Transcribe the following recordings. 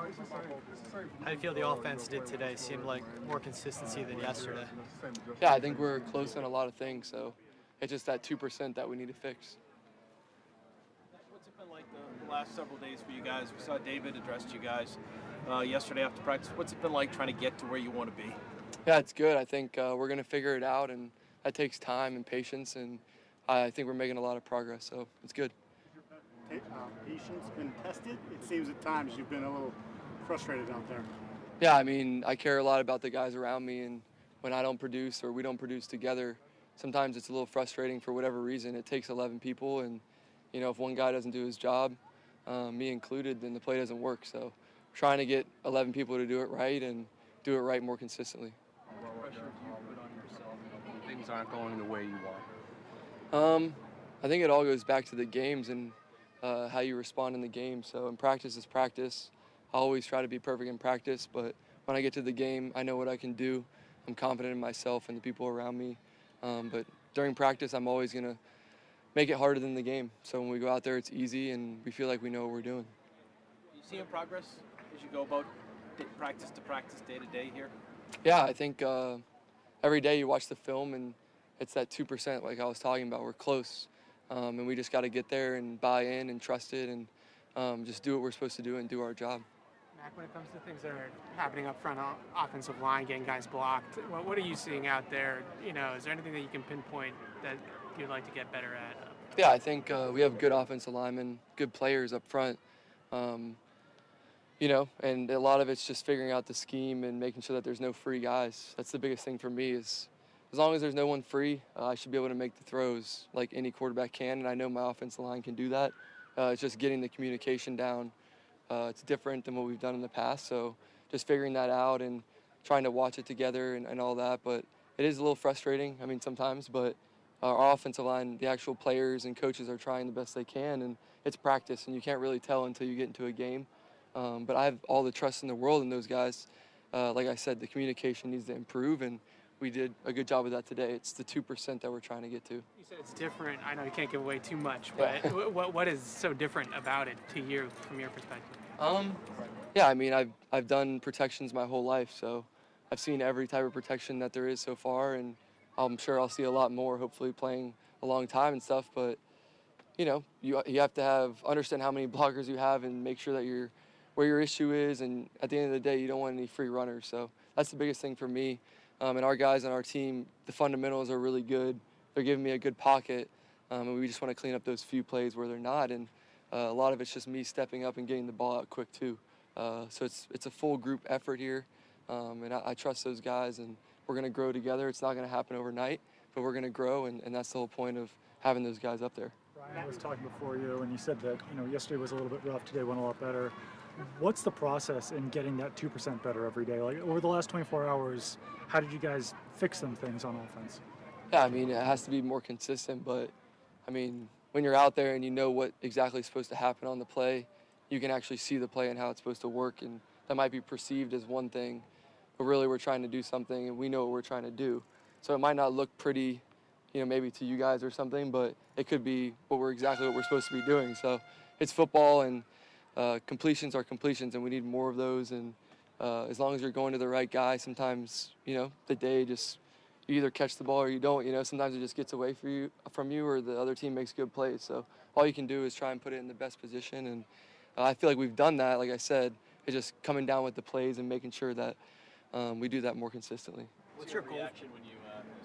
How do you feel the offense did today? Seemed like more consistency than yesterday. Yeah, I think we're close on a lot of things, so it's just that 2% that we need to fix. What's it been like the last several days for you guys? We saw David addressed you guys yesterday after practice. What's it been like trying to get to where you want to be? Yeah, it's good. I think we're going to figure it out, and that takes time and patience, and I think we're making a lot of progress, so it's good. Patience been tested? It seems at times you've been a little frustrated out there. Yeah, I mean, I care a lot about the guys around me, and when I don't produce or we don't produce together, sometimes it's a little frustrating for whatever reason. It takes 11 people, and if one guy doesn't do his job, me included, then the play doesn't work. So trying to get 11 people to do it right and do it right more consistently. What pressure do you put on yourself when things aren't going the way you want? I think it all goes back to the games and how you respond in the game. So in practice is practice. I always try to be perfect in practice, but when I get to the game, I know what I can do. I'm confident in myself and the people around me. But during practice, I'm always going to make it harder than the game. So when we go out there, it's easy and we feel like we know what we're doing. Do you see progress as you go about practice to practice, day to day here? Yeah, I think every day you watch the film and it's that 2% like I was talking about. We're close. And we just got to get there and buy in and trust it and just do what we're supposed to do and do our job. Mac, when it comes to things that are happening up front, offensive line, getting guys blocked, what are you seeing out there? Is there anything that you can pinpoint that you'd like to get better at? Yeah, I think we have good offensive linemen, good players up front. And a lot of it's just figuring out the scheme and making sure that there's no free guys. That's the biggest thing for me is as long as there's no one free, I should be able to make the throws like any quarterback can, and I know my offensive line can do that. It's just getting the communication down. It's different than what we've done in the past, so just figuring that out and trying to watch it together and all that. But it is a little frustrating, sometimes, but our offensive line, the actual players and coaches are trying the best they can, and it's practice, and you can't really tell until you get into a game. But I have all the trust in the world in those guys. Like I said, the communication needs to improve, and we did a good job of that today. It's the 2% that we're trying to get to. You said it's different. I know you can't give away too much, but yeah. What is so different about it to you from your perspective? Yeah, I've done protections my whole life, so I've seen every type of protection that there is so far, and I'm sure I'll see a lot more, hopefully playing a long time and stuff. But you have to understand how many blockers you have and make sure that where your issue is, and at the end of the day, you don't want any free runners. So that's the biggest thing for me. And our guys on our team, the fundamentals are really good. They're giving me a good pocket, and we just want to clean up those few plays where they're not. And a lot of it's just me stepping up and getting the ball out quick too. So it's a full group effort here, and I trust those guys, and we're going to grow together. It's not going to happen overnight, but we're going to grow, and that's the whole point of having those guys up there. Brian was talking before you, and you said that yesterday was a little bit rough. Today went a lot better. What's the process in getting that 2% better every day? Like over the last 24 hours, how did you guys fix some things on offense? Yeah, it has to be more consistent, but when you're out there and you know what exactly is supposed to happen on the play, you can actually see the play and how it's supposed to work, and that might be perceived as one thing, but really we're trying to do something and we know what we're trying to do. So it might not look pretty, maybe to you guys or something, but it could be exactly what we're supposed to be doing. So it's football, and completions are completions, and we need more of those. And as long as you're going to the right guy, sometimes the day just you either catch the ball or you don't. Sometimes it just gets away from you, or the other team makes good plays. So all you can do is try and put it in the best position, and I feel like we've done that. Like I said, it's just coming down with the plays and making sure that we do that more consistently. What's your reaction when you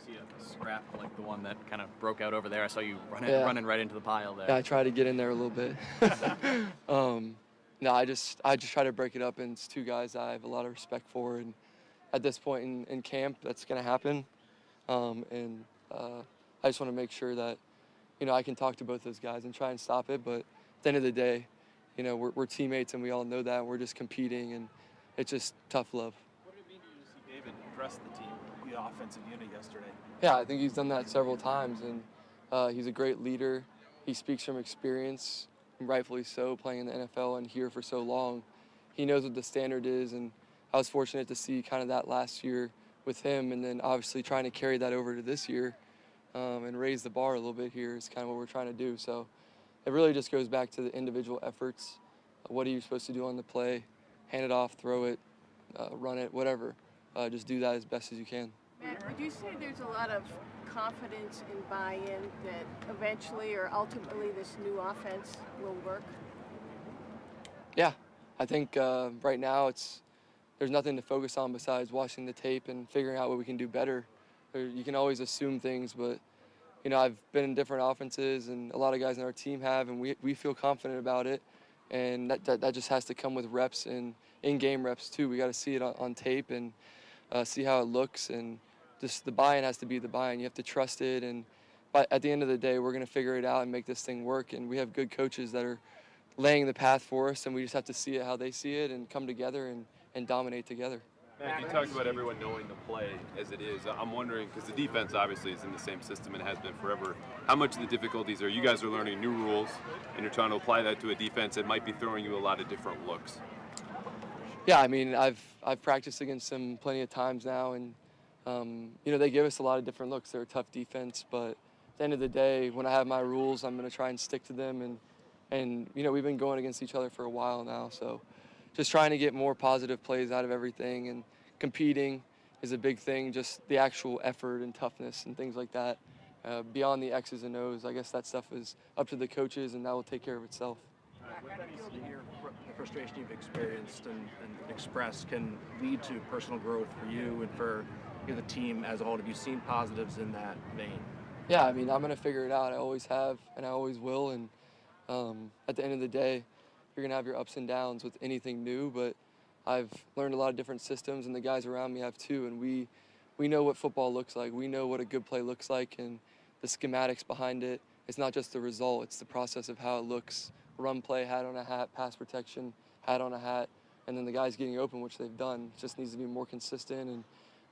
see a scrap like the one that kind of broke out over there? I saw you running right into the pile there. Yeah, I try to get in there a little bit. No, I just try to break it up, and it's two guys I have a lot of respect for, and at this point in camp, that's going to happen. I just want to make sure that I can talk to both those guys and try and stop it. But at the end of the day, we're teammates, and we all know that. And we're just competing, and it's just tough love. What did it mean to you to see David address the team, the offensive unit yesterday? Yeah, I think he's done that several times, and he's a great leader. He speaks from experience, and rightfully so, playing in the NFL and here for so long. He knows what the standard is, and I was fortunate to see kind of that last year with him, and then obviously trying to carry that over to this year and raise the bar a little bit here is kind of what we're trying to do. So it really just goes back to the individual efforts. What are you supposed to do on the play? hand it off, throw it, run it, whatever. Just do that as best as you can. Matt, would you say there's a lot of confidence and buy-in that eventually or ultimately this new offense will work? Yeah, I think right now there's nothing to focus on besides watching the tape and figuring out what we can do better. You can always assume things, but I've been in different offenses, and a lot of guys on our team have, and we feel confident about it. And that just has to come with reps and in-game reps too. We got to see it on tape and see how it looks, and just the buy-in has to be the buy-in. You have to trust it, and at the end of the day, we're going to figure it out and make this thing work. And we have good coaches that are laying the path for us, and we just have to see it how they see it and come together and dominate together. Matt, you talked about everyone knowing the play as it is. I'm wondering, because the defense obviously is in the same system and has been forever, how much of the difficulties are you guys are learning new rules and you're trying to apply that to a defense that might be throwing you a lot of different looks? Yeah, I mean, I've practiced against them plenty of times now, and they give us a lot of different looks. They're a tough defense, but at the end of the day, when I have my rules, I'm going to try and stick to them. And we've been going against each other for a while now, so just trying to get more positive plays out of everything, and competing is a big thing, just the actual effort and toughness and things like that. Beyond the X's and O's, I guess that stuff is up to the coaches, and that will take care of itself. With any senior frustration you've experienced and expressed can lead to personal growth for you and for the team as a whole. Have you seen positives in that vein? Yeah, I mean, I'm going to figure it out. I always have, and I always will. And at the end of the day, you're going to have your ups and downs with anything new, but I've learned a lot of different systems, and the guys around me have too, and we know what football looks like. We know what a good play looks like and the schematics behind it. It's not just the result, it's the process of how it looks. Run play, hat on a hat, pass protection, hat on a hat, and then the guys getting open, which they've done. It just needs to be more consistent,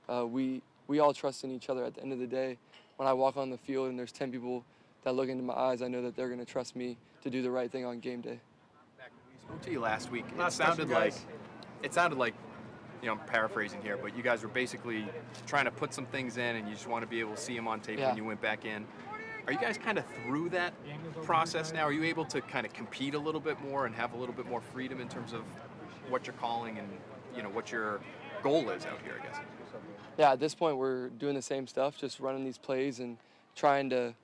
and we all trust in each other. At the end of the day, when I walk on the field and there's 10 people that look into my eyes, I know that they're going to trust me to do the right thing on game day. We spoke to you last week. It sounded like, I'm paraphrasing here, but you guys were basically trying to put some things in, and you just want to be able to see them on tape when you went back in. Are you guys kind of through that process now? Are you able to kind of compete a little bit more and have a little bit more freedom in terms of what you're calling and what your goal is out here, I guess? Yeah, at this point we're doing the same stuff, just running these plays and trying to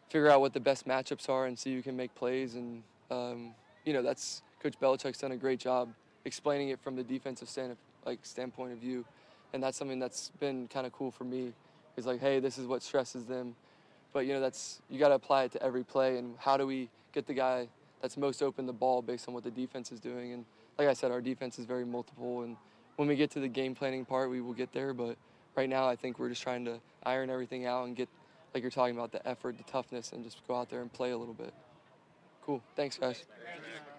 figure out what the best matchups are and see who can make plays. And that's Coach Belichick's done a great job explaining it from the defensive standpoint of view, and that's something that's been kind of cool for me. Is like, hey, this is what stresses them. But you got to apply it to every play, and how do we get the guy that's most open the ball based on what the defense is doing? And like I said, our defense is very multiple, and when we get to the game planning part, we will get there. But right now, I think we're just trying to iron everything out and get, like you're talking about, the effort, the toughness, and just go out there and play a little bit. Cool. Thanks, guys. Thank you.